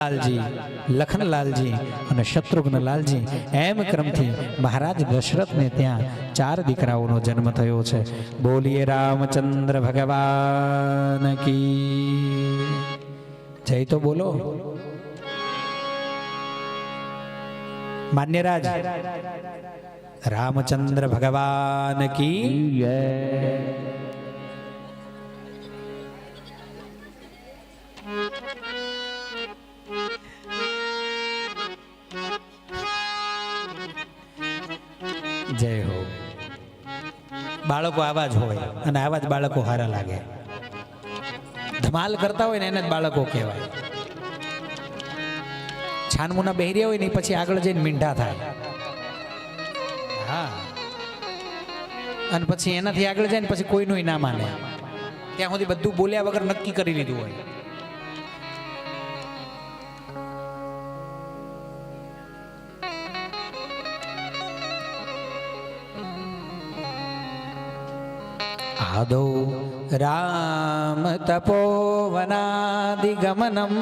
લાલજી, લખનલાલજી અને શત્રુઘ્નલાલજી એમ ક્રમથી મહારાજ દશરથને ત્યાં 4 દીકરાઓનો જન્મ થયો છે. બોલીએ રામચંદ્ર ભગવાન કી જય. તો બોલો માન્યરાજ રામચંદ્ર ભગવાન કી જય. જય હો. બાળકો આવા જ હોય અને આવા જ બાળકો હારા લાગે. ધમાલ કરતા હોય ને એને જ બાળકો કહેવાય. છાનમુના બહેર્યા હોય ને પછી આગળ જઈને મીંઢા થાય. હા, અને પછી એનાથી આગળ જાય ને પછી કોઈનું ના માને ત્યાં સુધી બધું બોલ્યા વગર નક્કી કરી લીધું હોય. આદૌ રામ તપોવનાદિગમનમ.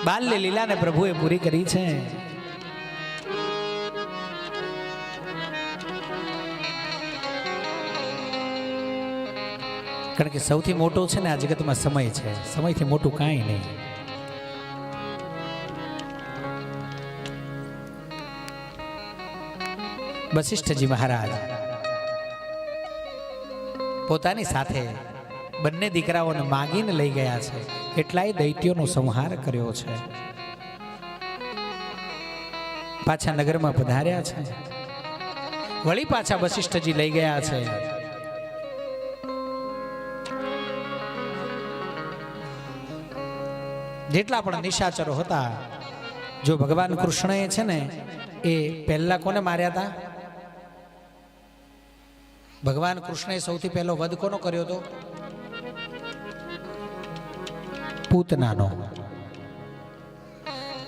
બાલ્ય લીલાને પ્રભુએ પૂરી કરી છે. કારણ કે સૌથી મોટો છે ને આ જગતમાં સમય છે. સમયથી મોટું કાંઈ નહીં. વશિષ્ઠજી મહારાજ પોતાની સાથે બંને દીકરાઓને માગીને લઈ ગયા છે. કેટલાય દૈત્યોનો સંહાર કર્યો છે. પાછા નગરમાં પધાર્યા છે. વળી પાછા વશિષ્ઠજી લઈ ગયા છે. જેટલા પણ નિશાચરો હતા, જો ભગવાન કૃષ્ણએ છે ને એ પહેલા કોને માર્યા હતા? ભગવાન કૃષ્ણએ સૌથી પહેલો વધ કોનો કર્યો હતો? પૂતનાનો.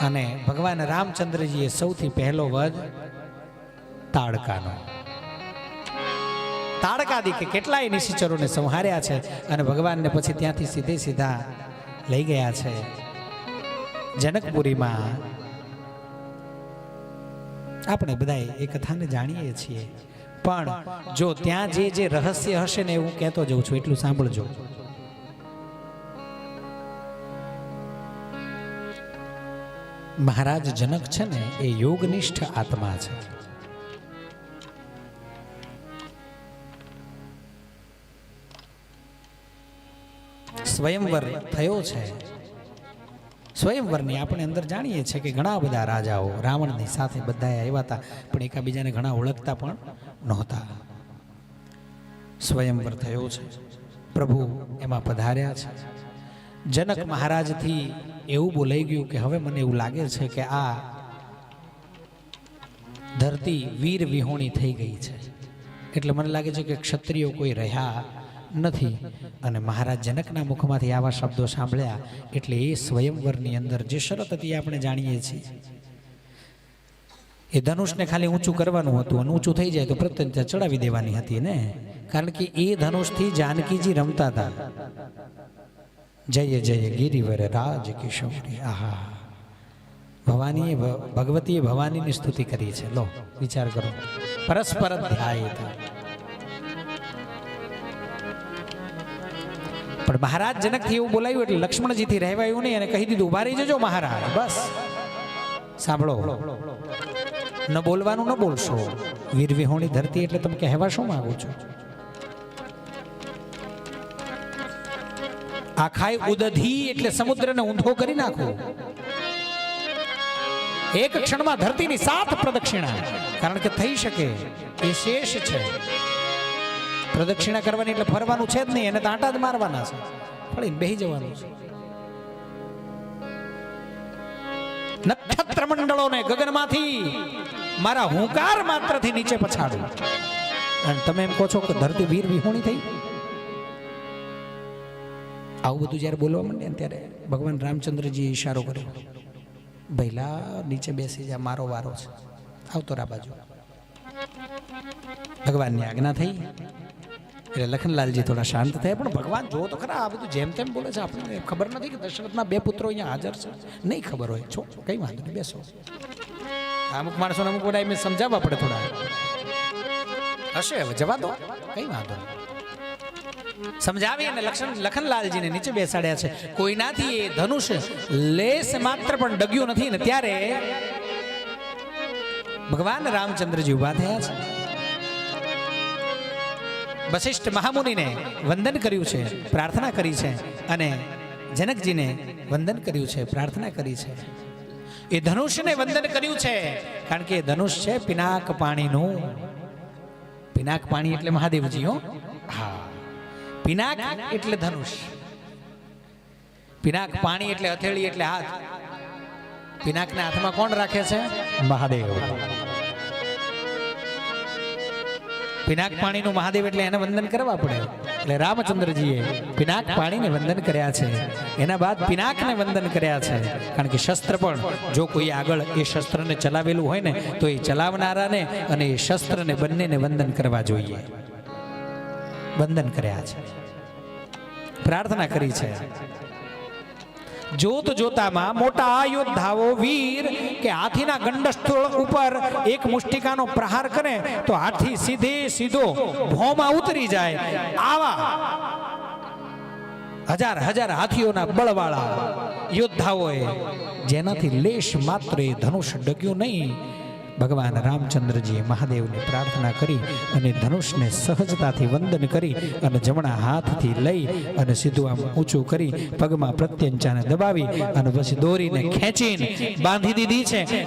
અને ભગવાન રામચંદ્રજીએ સૌથી પહેલો વધ તાડકાનો. તાડકાદી કે કેટલાય નિશાચરોને સંહાર્યા છે અને ભગવાનને પછી ત્યાંથી સીધે સીધા લઈ ગયા છે જનકપુરીમાં. આપણે બધા એ કથાને જાણીએ છીએ, પણ જો ત્યાં જે રહસ્ય હશે ને હું કહેતો જઉં છું, એટલું સાંભળજો. મહારાજ જનક છે ને એ યોગનિષ્ઠ આત્મા છે. સ્વયંવર થયો છે. સ્વયંવરની આપણે અંદર જાણીએ છીએ કે ઘણા બધા રાજાઓ રાવણની સાથે બધા આવ્યા હતા, પણ એકાબીજાને ઘણા ઓળખતા પણ નહોતા. સ્વયંવર થયો છે. પ્રભુ એમાં પધાર્યા છે. જનક મહારાજથી એવું બોલાઈ ગયું કે હવે મને એવું લાગે છે કે આ ધરતી વીર વિહોણી થઈ ગઈ છે. એટલે મને લાગે છે કે ક્ષત્રિયો કોઈ રહ્યા નથી. અને મહારાજ જનકના મુખમાંથી આવા શબ્દો સાંભળ્યા એટલે એ સ્વયંવરની અંદર જે શરત હતી આપણે જાણીએ છીએ. એ ધનુષને ખાલી ઊંચું કરવાનું હતું અને ઊંચું થઈ જાય તો પ્રત્યંતા ચડાવી દેવાની હતી ને. કારણ કે એ ધનુષથી જાનકીજી રમતા હતા. જય જય ગિરિવર રાજ કિશોરી. આહા, ભવાનીએ ભગવતીએ ભવાનીની સ્તુતિ કરી છે. લો વિચાર કરો. પરસ્પર ધ્યાયિત. પણ મહારાજ જનકથી એવું બોલાયું એટલે લક્ષ્મણજીથી રહેવાયું નહીં અને કહી દીધું ઉભા રહી જજો મહારાજ. બસ સાંભળો, ન બોલવાનું ન બોલશો. વીર વિહોણી ધરતી એટલે તમે કહેવા શું માંગો છો? આખાય ઉદધી એટલે સમુદ્રને ઊંધો કરી નાખો. એક ક્ષણમાં ધરતીની 7 પ્રદક્ષિણા. કારણ કે થઈ શકે એ શેષ છે. પ્રદક્ષિણા કરવાની એટલે ફરવાનું છે જ નહીં, એને તાંટા જ મારવાના છે. ફળીને બેહી જવાનું છે. નક્ષત્ર મંડળોને ગગનમાંથી મારા હુંકાર માત્રથી નીચે પછાડું. અને તમે એમ કહો છો કે ધરતી વીર વિહોણી થઈ? આવું બધું જ્યારે બોલવા માંડે ત્યારે ભગવાન રામચંદ્રજીએ ઈશારો કર્યો, ભઈલા નીચે બેસી જા, મારો વારો છે, આવતો રા બાજુ. ભગવાનની આજ્ઞા થઈ. એટલે લખનલાલજી થોડા શાંત થયા, પણ ભગવાન જો તો ખરા આ બધું જેમ તેમ બોલે છે, આપણને ખબર નથી કે દશરથના 2 પુત્રો અહીંયા હાજર છે. નહીં ખબર હોય છો કંઈ વાંધો નહીં, બેસો. અમુક માણસોને અમુક બધા એમ સમજાવવા પડે, થોડા હશે, હવે જવા દો, કંઈ વાંધો નહીં. સમજાવી અને લખનલાલજીને નીચે બેસાડ્યા છે. કોઈનાથી એ ધનુષ લેસ માત્ર પણ ડગ્યું નથી ને ત્યારે ભગવાન રામચંદ્રજી ઉભા થયા છે. વશિષ્ઠ મહામુનિને વંદન કર્યું છે, પ્રાર્થના કરી છે, અને જનકજીને વંદન કર્યું છે, પ્રાર્થના કરી છે. એ ધનુષને વંદન કર્યું છે કારણ કે ધનુષ છે પિનાક પાણીનું. પિનાક પાણી એટલે મહાદેવજી. હો, હા, પિનાક એટલે ધનુષ, પિનાક પાણી એટલે હથેળી એટલે હાથ. પિનાકના હાથમાં કોણ રાખે છે? મહાદેવ. પિનાક પાણીનું મહાદેવ એટલે એને વંદન કરવા પડે. એટલે રામચંદ્રજીએ પિનાક પાણીને વંદન કર્યા છે. એના બાદ પિનાકને વંદન કર્યા છે, કારણ કે શસ્ત્ર પણ જો કોઈ આગળ એ શસ્ત્રને ચલાવેલું હોય ને તો એ ચલાવનારાને અને એ શસ્ત્રને બંનેને વંદન કરવા જોઈએ. વંદન કર્યા છે, પ્રાર્થના કરી છે. જોત જોતામાં મોટા યોદ્ધાઓ વીર કે હાથીના ગંડસ્થળ ઉપર એક મુષ્ટિકાનો પ્રહાર કરે તો હાથી સીધો ભોમાં ઉતરી જાય. આવા હજાર હાથીઓના બળવાળા યોદ્ધાઓએ જેનાથી લેશ માત્ર એ ધનુષ ડગ્યું નહીં, ભગવાન રામચંદ્રજીએ મહાદેવને પ્રાર્થના કરી અને ધનુષને સહજતાથી વંદન કરી અને જમણા હાથથી લઈ અને સીધું આમ ઊંચું કરી પગમાં પ્રત્યંચાને દબાવી અને પછી દોરીને ખેંચીને બાંધી દીધી છે.